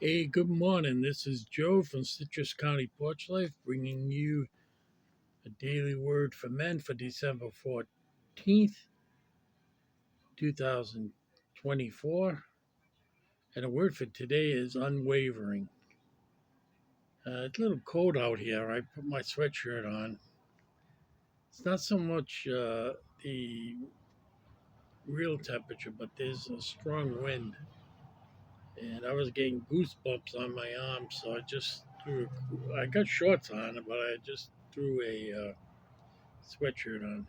Hey, good morning. This is Joe from Citrus County Porch Life, bringing you a daily word for men for December 14th, 2024. And the word for today is unwavering. It's a little cold out here. I put my sweatshirt on. It's not so much the real temperature, but there's a strong wind. And I was getting goosebumps on my arms, so I got shorts on, but I just threw a sweatshirt on.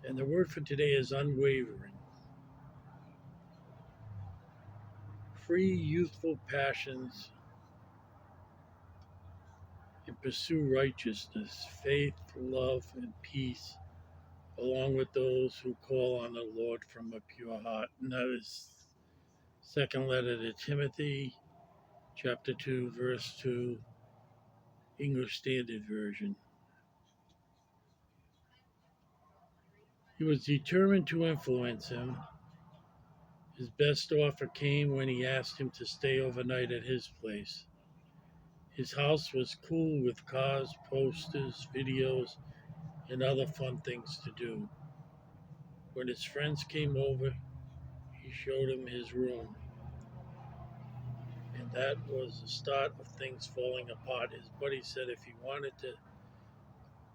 And the word for today is unwavering. Free youthful passions and pursue righteousness, faith, love, and peace, along with those who call on the Lord from a pure heart. And that is second letter to Timothy, chapter 2, verse 2, English Standard Version. He was determined to influence him. His best offer came when he asked him to stay overnight at his place. His house was cool with cars, posters, videos, and other fun things to do. When his friends came over, he showed him his room, and that was the start of things falling apart. His buddy said if he wanted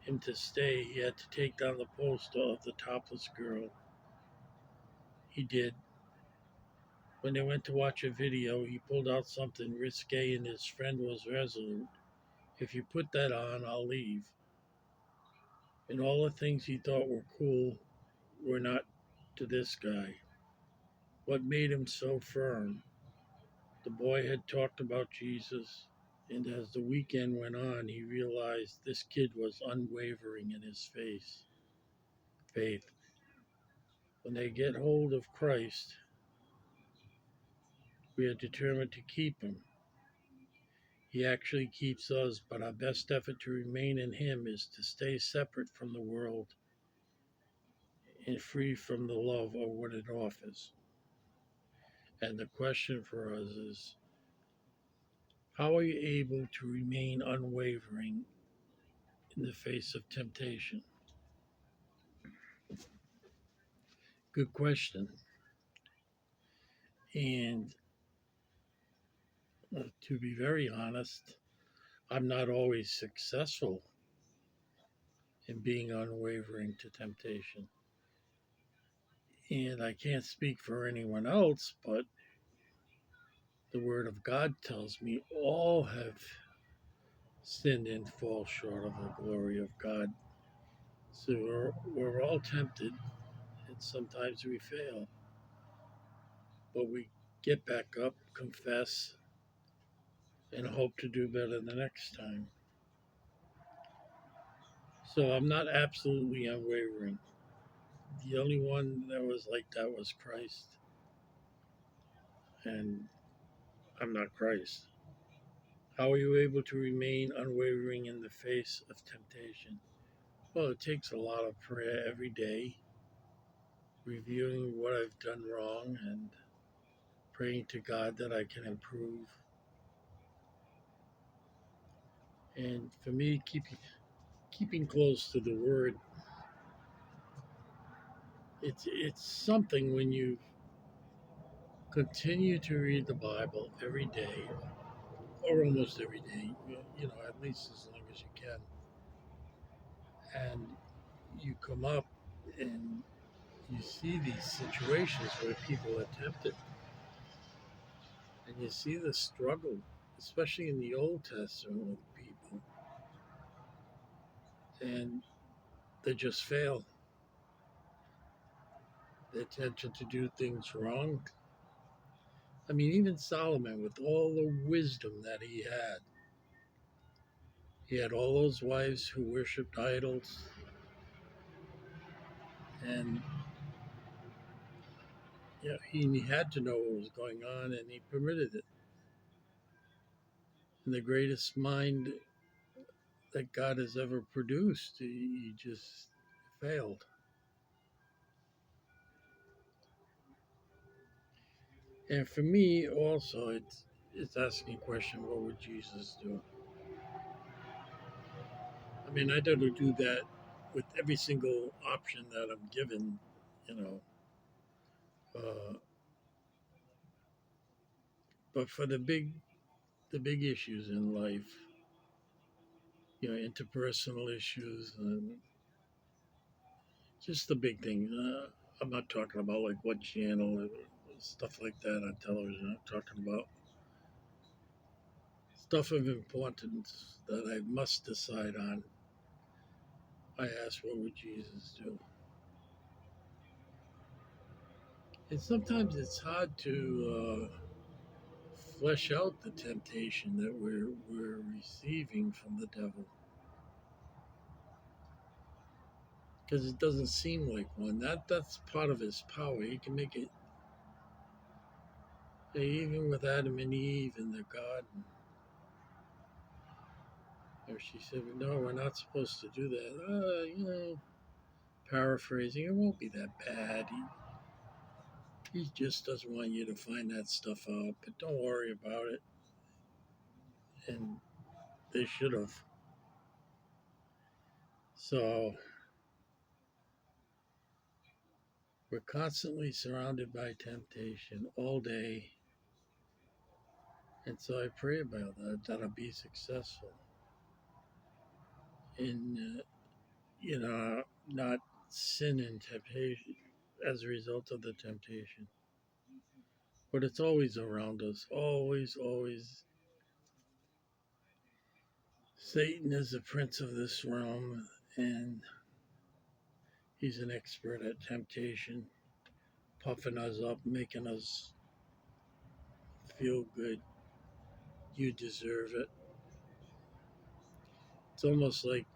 him to stay, he had to take down the poster of the topless girl. He did. When they went to watch a video, he pulled out something risque, and his friend was resolute. If you put that on, I'll leave. And all the things he thought were cool were not to this guy. What made him so firm? The boy had talked about Jesus, and as the weekend went on, he realized this kid was unwavering in his faith. When they get hold of Christ, we are determined to keep him. He actually keeps us, but our best effort to remain in him is to stay separate from the world and free from the love of what it offers. And the question for us is, how are you able to remain unwavering in the face of temptation? Good question. And to be very honest, I'm not always successful in being unwavering to temptation. And I can't speak for anyone else, but the Word of God tells me all have sinned and fall short of the glory of God. So we're all tempted, and sometimes we fail. But we get back up, confess, and hope to do better the next time. So I'm not absolutely unwavering. The only one that was like that was Christ, and I'm not Christ. How are you able to remain unwavering in the face of temptation? Well, it takes a lot of prayer every day, reviewing what I've done wrong and praying to God that I can improve. And for me, keeping close to the Word, it's something when you continue to read the Bible every day, or almost every day, at least as long as you can. And you come up and you see these situations where people are tempted, and you see the struggle, especially in the Old Testament with people, and they just fail. They tend to do things wrong. I mean, even Solomon, with all the wisdom that he had all those wives who worshipped idols, and he had to know what was going on, and he permitted it. And the greatest mind that God has ever produced, he just failed. And for me, also, it's asking a question: what would Jesus do? I mean, I don't do that with every single option that I'm given, you know. Uh, but for the big issues in life, interpersonal issues and just the big things. I'm not talking about like what channel or stuff like that on television. I'm talking about stuff of importance that I must decide on. I ask, what would Jesus do? And sometimes it's hard to flesh out the temptation that we're receiving from the devil because it doesn't seem like one. That's part of his power. He can make it even with Adam and Eve in the garden. She said, "No, we're not supposed to do that." Paraphrasing, it won't be that bad. He just doesn't want you to find that stuff out, but don't worry about it. And they should have. So we're constantly surrounded by temptation all day. And so I pray about that I'll be successful in, not sin and temptation as a result of the temptation. But it's always around us, always, always. Satan is the prince of this realm, and he's an expert at temptation, puffing us up, making us feel good. You deserve it. It's almost like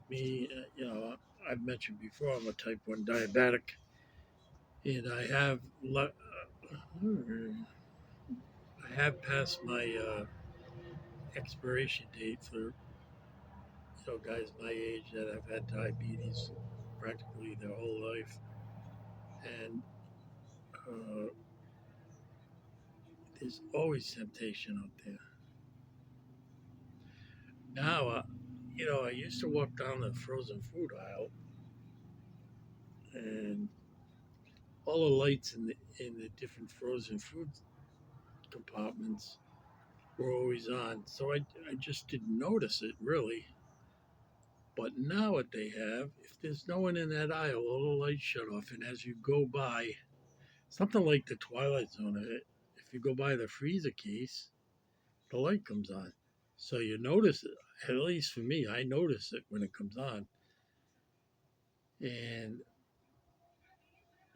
me. I've mentioned before I'm a type 1 diabetic, and I have passed my expiration date for guys my age that have had diabetes practically their whole life, and uh, there's always temptation out there. Now, I used to walk down the frozen food aisle, and all the lights in the different frozen food compartments were always on, so I just didn't notice it really. But now what they have, if there's no one in that aisle, all the lights shut off, and as you go by, something like the Twilight Zone, if you go by the freezer case, the light comes on. So you notice it. At least for me, I notice it when it comes on. And,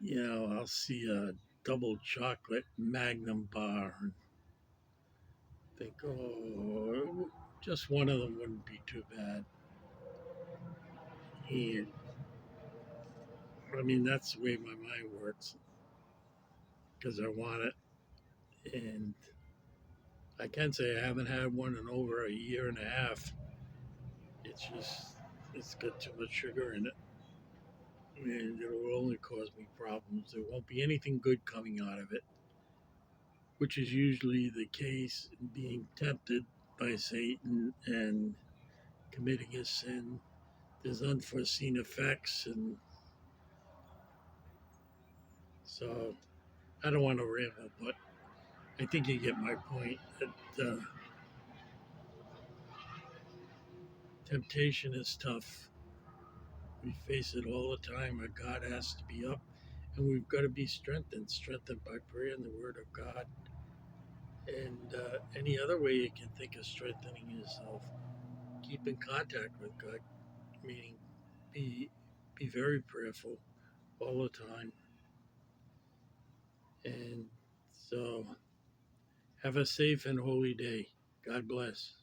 I'll see a double chocolate Magnum bar and think, oh, just one of them wouldn't be too bad. And I mean, that's the way my mind works because I want it. And I can say I haven't had one in over a year and a half. It's got too much sugar in it. And it will only cause me problems. There won't be anything good coming out of it, which is usually the case in being tempted by Satan and committing a sin. There's unforeseen effects, and so I don't want to ramble, but I think you get my point that temptation is tough. We face it all the time. Our God has to be up, and we've got to be strengthened by prayer and the Word of God. And any other way you can think of strengthening yourself, keep in contact with God, meaning be very prayerful all the time. And so have a safe and holy day. God bless.